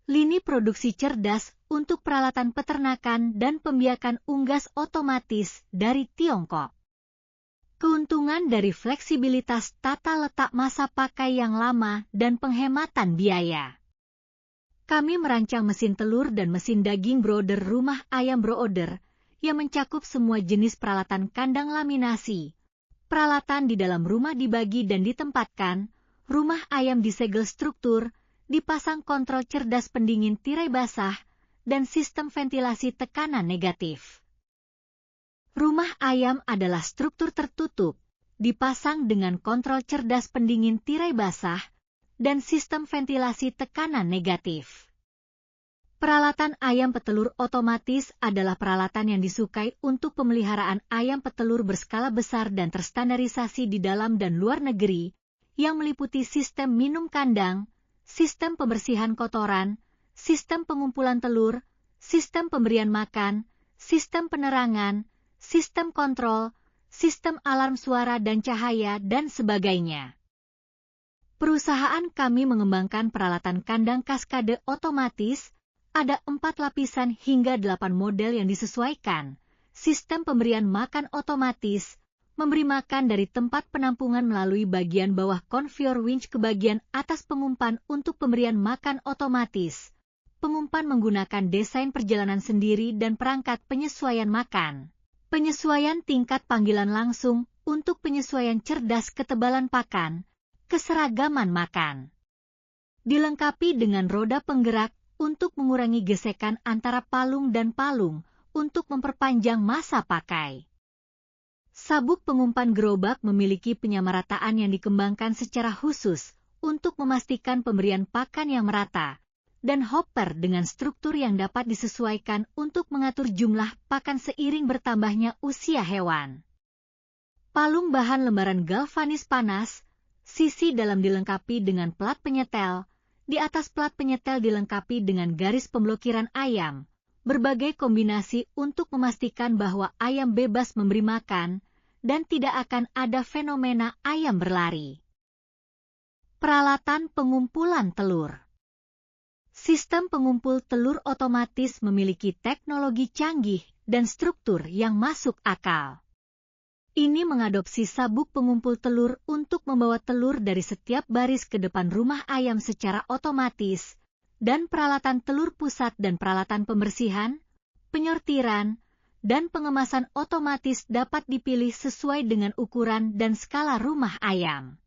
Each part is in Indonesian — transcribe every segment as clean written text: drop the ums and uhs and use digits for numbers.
Lini produksi cerdas untuk peralatan peternakan dan pembiakan unggas otomatis dari Tiongkok. Keuntungan dari fleksibilitas tata letak masa pakai yang lama dan penghematan biaya. Kami merancang mesin telur dan mesin daging brooder rumah ayam brooder yang mencakup semua jenis peralatan kandang laminasi. Peralatan di dalam rumah dibagi dan ditempatkan, rumah ayam disegel struktur, dipasang kontrol cerdas pendingin tirai basah, dan sistem ventilasi tekanan negatif. Rumah ayam adalah struktur tertutup, dipasang dengan kontrol cerdas pendingin tirai basah, dan sistem ventilasi tekanan negatif. Peralatan ayam petelur otomatis adalah peralatan yang disukai untuk pemeliharaan ayam petelur berskala besar dan terstandarisasi di dalam dan luar negeri, yang meliputi sistem minum kandang, sistem pembersihan kotoran, sistem pengumpulan telur, sistem pemberian makan, sistem penerangan, sistem kontrol, sistem alarm suara dan cahaya, dan sebagainya. Perusahaan kami mengembangkan peralatan kandang kaskade otomatis, ada 4 lapisan hingga 8 model yang disesuaikan, sistem pemberian makan otomatis, memberi makan dari tempat penampungan melalui bagian bawah konveyor winch ke bagian atas pengumpan untuk pemberian makan otomatis. Pengumpan menggunakan desain perjalanan sendiri dan perangkat penyesuaian makan. Penyesuaian tingkat panggilan langsung untuk penyesuaian cerdas ketebalan pakan, keseragaman makan. Dilengkapi dengan roda penggerak untuk mengurangi gesekan antara palung dan palung untuk memperpanjang masa pakai. Sabuk pengumpan gerobak memiliki penyamarataan yang dikembangkan secara khusus untuk memastikan pemberian pakan yang merata, dan hopper dengan struktur yang dapat disesuaikan untuk mengatur jumlah pakan seiring bertambahnya usia hewan. Palung bahan lembaran galvanis panas, sisi dalam dilengkapi dengan plat penyetel, di atas plat penyetel dilengkapi dengan garis pemblokiran ayam, berbagai kombinasi untuk memastikan bahwa ayam bebas memberi makan, dan tidak akan ada fenomena ayam berlari. Peralatan pengumpulan telur. Sistem pengumpul telur otomatis memiliki teknologi canggih dan struktur yang masuk akal. Ini mengadopsi sabuk pengumpul telur untuk membawa telur dari setiap baris ke depan rumah ayam secara otomatis, dan peralatan telur pusat dan peralatan pembersihan, penyortiran, dan pengemasan otomatis dapat dipilih sesuai dengan ukuran dan skala rumah ayam.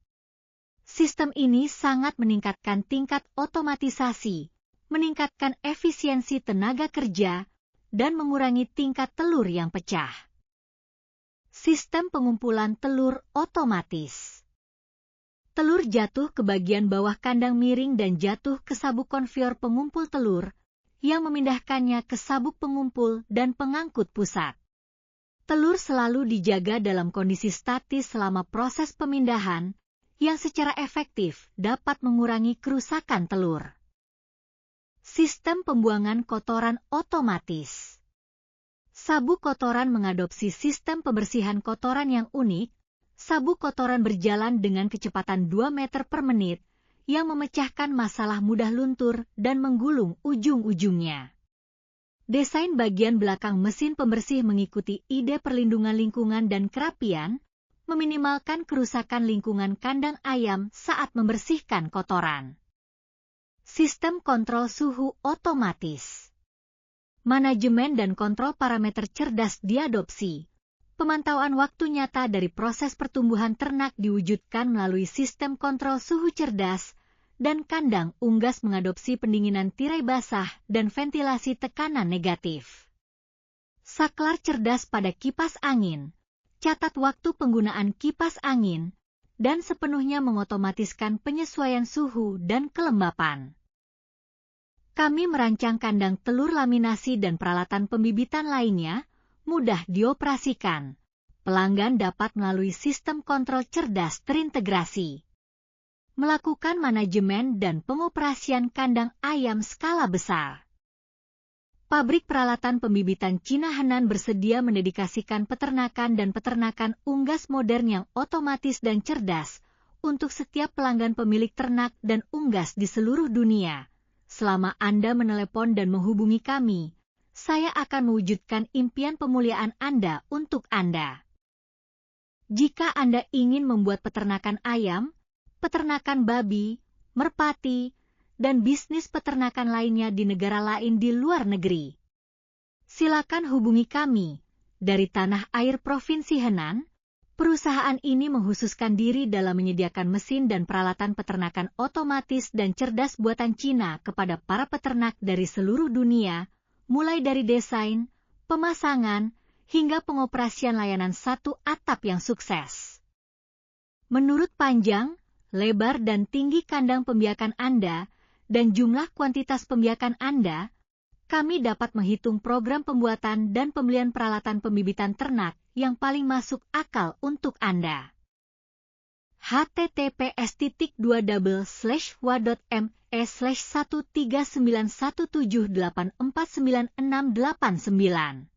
Sistem ini sangat meningkatkan tingkat otomatisasi, meningkatkan efisiensi tenaga kerja, dan mengurangi tingkat telur yang pecah. Sistem pengumpulan telur otomatis. Telur jatuh ke bagian bawah kandang miring dan jatuh ke sabuk konveyor pengumpul telur, yang memindahkannya ke sabuk pengumpul dan pengangkut pusat. Telur selalu dijaga dalam kondisi statis selama proses pemindahan, yang secara efektif dapat mengurangi kerusakan telur. Sistem pembuangan kotoran otomatis. Sabuk kotoran mengadopsi sistem pembersihan kotoran yang unik. Sabuk kotoran berjalan dengan kecepatan 2 meter per menit, yang memecahkan masalah mudah luntur dan menggulung ujung-ujungnya. Desain bagian belakang mesin pembersih mengikuti ide perlindungan lingkungan dan kerapian, meminimalkan kerusakan lingkungan kandang ayam saat membersihkan kotoran. Sistem kontrol suhu otomatis. Manajemen dan kontrol parameter cerdas diadopsi. Pemantauan waktu nyata dari proses pertumbuhan ternak diwujudkan melalui sistem kontrol suhu cerdas, dan kandang unggas mengadopsi pendinginan tirai basah dan ventilasi tekanan negatif. Saklar cerdas pada kipas angin, catat waktu penggunaan kipas angin, dan sepenuhnya mengotomatiskan penyesuaian suhu dan kelembapan. Kami merancang kandang telur laminasi dan peralatan pembibitan lainnya, mudah dioperasikan. Pelanggan dapat melalui sistem kontrol cerdas terintegrasi. Melakukan manajemen dan pengoperasian kandang ayam skala besar. Pabrik peralatan pembibitan Cina Henan bersedia mendedikasikan peternakan dan peternakan unggas modern yang otomatis dan cerdas untuk setiap pelanggan pemilik ternak dan unggas di seluruh dunia, selama Anda menelepon dan menghubungi kami, saya akan mewujudkan impian pemuliaan Anda untuk Anda. Jika Anda ingin membuat peternakan ayam, peternakan babi, merpati, dan bisnis peternakan lainnya di negara lain di luar negeri, silakan hubungi kami. Dari tanah air Provinsi Henan, perusahaan ini menghususkan diri dalam menyediakan mesin dan peralatan peternakan otomatis dan cerdas buatan Cina kepada para peternak dari seluruh dunia, mulai dari desain, pemasangan, hingga pengoperasian layanan satu atap yang sukses. Menurut panjang, lebar dan tinggi kandang pembiakan Anda, dan jumlah kuantitas pembiakan Anda, kami dapat menghitung program pembuatan dan pembelian peralatan pembibitan ternak yang paling masuk akal untuk Anda. https://wa.me/13917849689